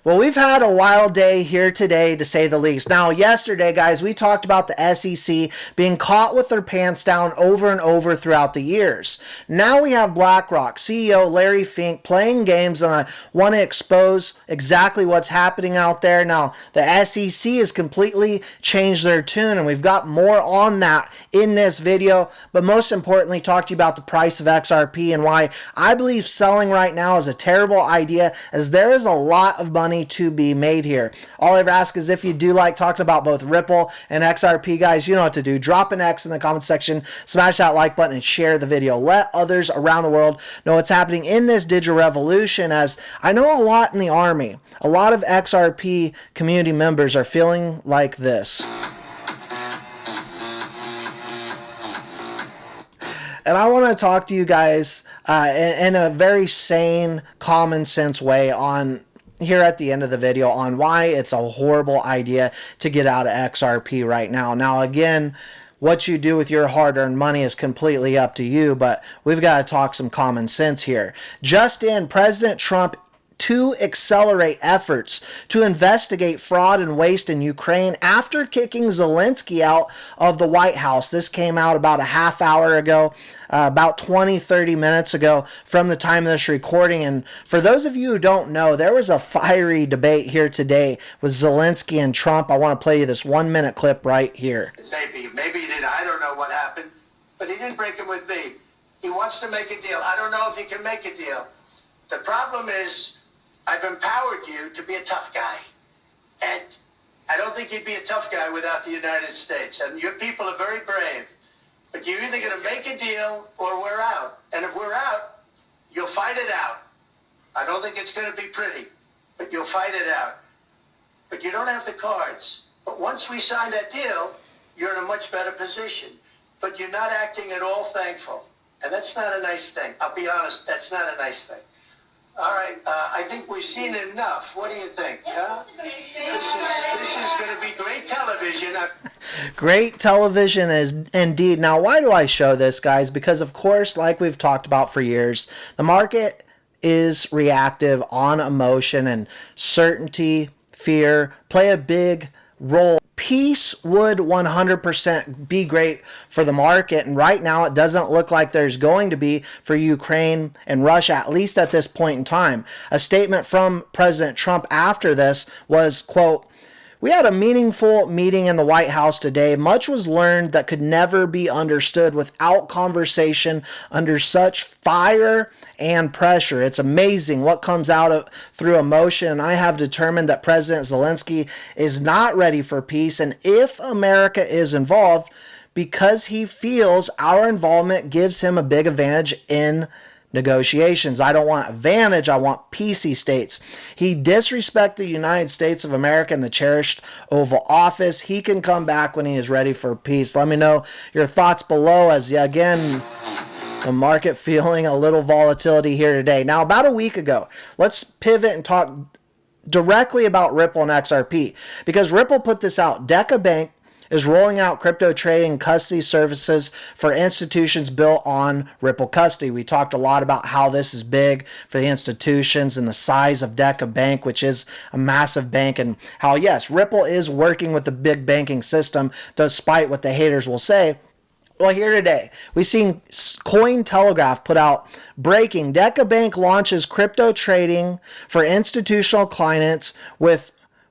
Well, we've had a wild day here today, to say the least. Now, yesterday, guys, we talked about the SEC being caught with their pants down over and over throughout the years. Now we have BlackRock CEO Larry Fink playing games, and I want to expose exactly what's happening out there. Now, the SEC has completely changed their tune, and we've got more on that in this video. But most importantly, talk to you about the price of XRP and why I believe selling right now is a terrible idea, as there is a lot of money to be made here. All I ever ask is if you do like talking about both Ripple and XRP, guys, you know what to do. Drop an X in the comment section, smash that like button, and share the video. Let others around the world know what's happening in this digital revolution, as I know a lot in the Army. A lot of XRP community members are feeling like this. And I want to talk to you guys in a very sane, common sense way on here at the end of the video on why it's a horrible idea to get out of XRP right now. Now, again, what you do with your hard-earned money is completely up to you, but we've got to talk some common sense here. Just in, President Trump to accelerate efforts to investigate fraud and waste in Ukraine after kicking Zelenskyy out of the White House. This came out about a half hour ago, about 20-30 minutes ago from the time of this recording. And for those of you who don't know, there was a fiery debate here today with Zelenskyy and Trump. I want to play you this 1-minute clip right here. Maybe he did. I don't know what happened, but he didn't break it with me. He wants to make a deal. I don't know if he can make a deal. The problem is, I've empowered you to be a tough guy. And I don't think you'd be a tough guy without the United States. And your people are very brave. But you're either going to make a deal or we're out. And if we're out, you'll fight it out. I don't think it's going to be pretty, but you'll fight it out. But you don't have the cards. But once we sign that deal, you're in a much better position. But you're not acting at all thankful. And that's not a nice thing. I'll be honest, that's not a nice thing. All right, I think we've seen enough. What do you think? Huh? This is going to be great television. Great television is indeed. Now, why do I show this, guys? Because, of course, like we've talked about for years, the market is reactive on emotion, and certainty, fear play a big role. Peace would 100% be great for the market, and right now it doesn't look like there's going to be for Ukraine and Russia, at least at this point in time. A statement from President Trump after this was, quote, "We had a meaningful meeting in the White House today. Much was learned that could never be understood without conversation under such fire and pressure. It's amazing what comes out through emotion, and I have determined that President Zelenskyy is not ready for peace, and if America is involved, because he feels our involvement gives him a big advantage in negotiations. I don't want advantage, I want peace," he states. He disrespected the United States of America and the cherished Oval Office. He can come back when he is ready for peace. Let me know your thoughts below, as again, the market feeling a little volatility here today. Now, about a week ago, let's pivot and talk directly about Ripple and XRP, because Ripple put this out. DecaBank is rolling out crypto trading custody services for institutions built on Ripple custody. We talked a lot about how this is big for the institutions and the size of DecaBank, which is a massive bank, and how, yes, Ripple is working with the big banking system, despite what the haters will say. Well, here today, we've seen Cointelegraph put out breaking. DecaBank launches crypto trading for institutional clients with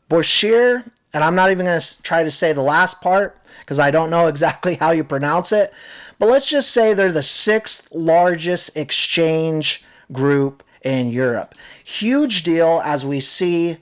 Bourchier, and I'm not even going to try to say the last part because I don't know exactly how you pronounce it. But let's just say they're the 6th largest exchange group in Europe. Huge deal as we see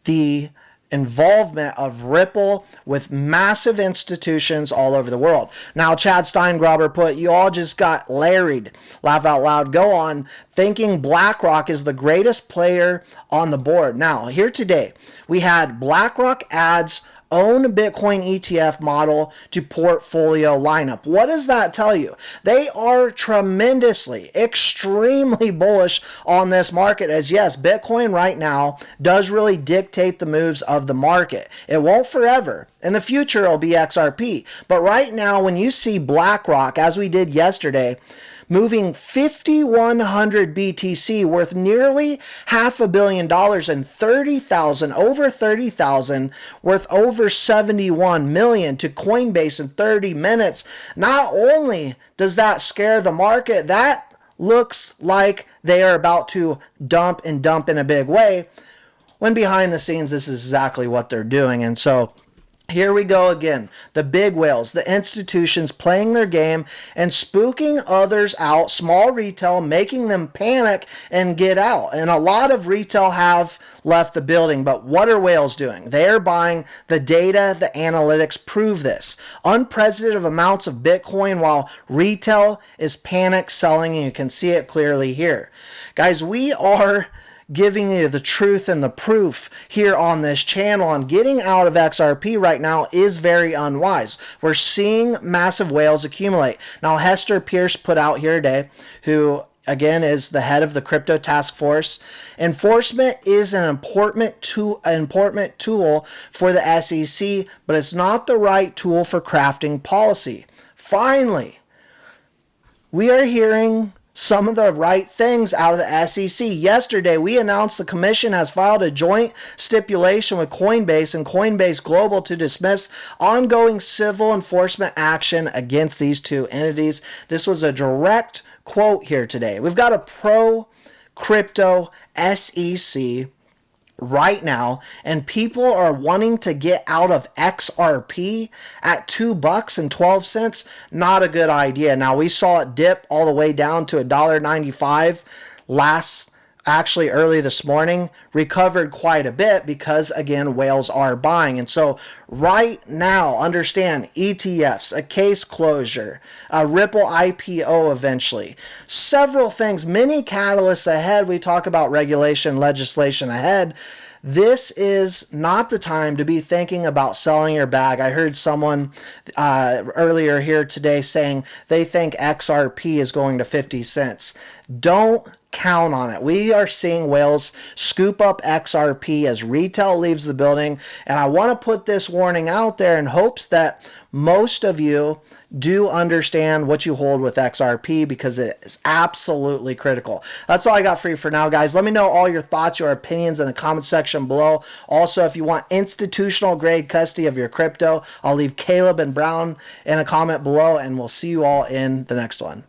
the involvement of Ripple with massive institutions all over the world. Now, Chad Steingraber put, "You all just got larried." Laugh out loud. Go on, thinking BlackRock is the greatest player on the board. Now, here today, we had BlackRock adds own Bitcoin ETF model to portfolio lineup. What does that tell you? They are tremendously, extremely bullish on this market, as yes, Bitcoin right now does really dictate the moves of the market. It won't forever. In the future, it'll be XRP. But right now, when you see BlackRock, as we did yesterday, moving 5,100 BTC worth nearly $500 million and 30,000, over 30,000 worth over 71 million to Coinbase in 30 minutes. Not only does that scare the market, that looks like they are about to dump in a big way, when behind the scenes this is exactly what they're doing. And so here we go again. The big whales, the institutions playing their game and spooking others out, small retail, making them panic and get out. And a lot of retail have left the building, but what are whales doing? They are buying. The data, the analytics prove this. Unprecedented amounts of Bitcoin while retail is panic selling, and you can see it clearly here. Guys, we are giving you the truth and the proof here on this channel, and getting out of XRP right now is very unwise. We're seeing massive whales accumulate. Now, Hester Pierce put out here today, who again is the head of the crypto task force, enforcement is an important tool for the SEC, but it's not the right tool for crafting policy. Finally, we are hearing some of the right things out of the SEC. Yesterday, we announced the commission has filed a joint stipulation with Coinbase and Coinbase Global to dismiss ongoing civil enforcement action against these two entities. This was a direct quote here today. We've got a pro-crypto SEC right now, and people are wanting to get out of XRP at $2.12. Not a good idea. Now, we saw it dip all the way down to $1.95 early this morning, recovered quite a bit because, again, whales are buying. And so right now, understand ETFs, a case closure, a Ripple IPO eventually, several things, many catalysts ahead. We talk about regulation, legislation ahead. This is not the time to be thinking about selling your bag. I heard someone earlier here today saying they think XRP is going to 50 cents. Don't count on it. We are seeing whales scoop up XRP as retail leaves the building, and I want to put this warning out there in hopes that most of you do understand what you hold with XRP, because it is absolutely critical. That's all I got for you for now, guys. Let me know all your thoughts, your opinions in the comment section below. Also, if you want institutional grade custody of your crypto, I'll leave Caleb and Brown in a comment below, and we'll see you all in the next one.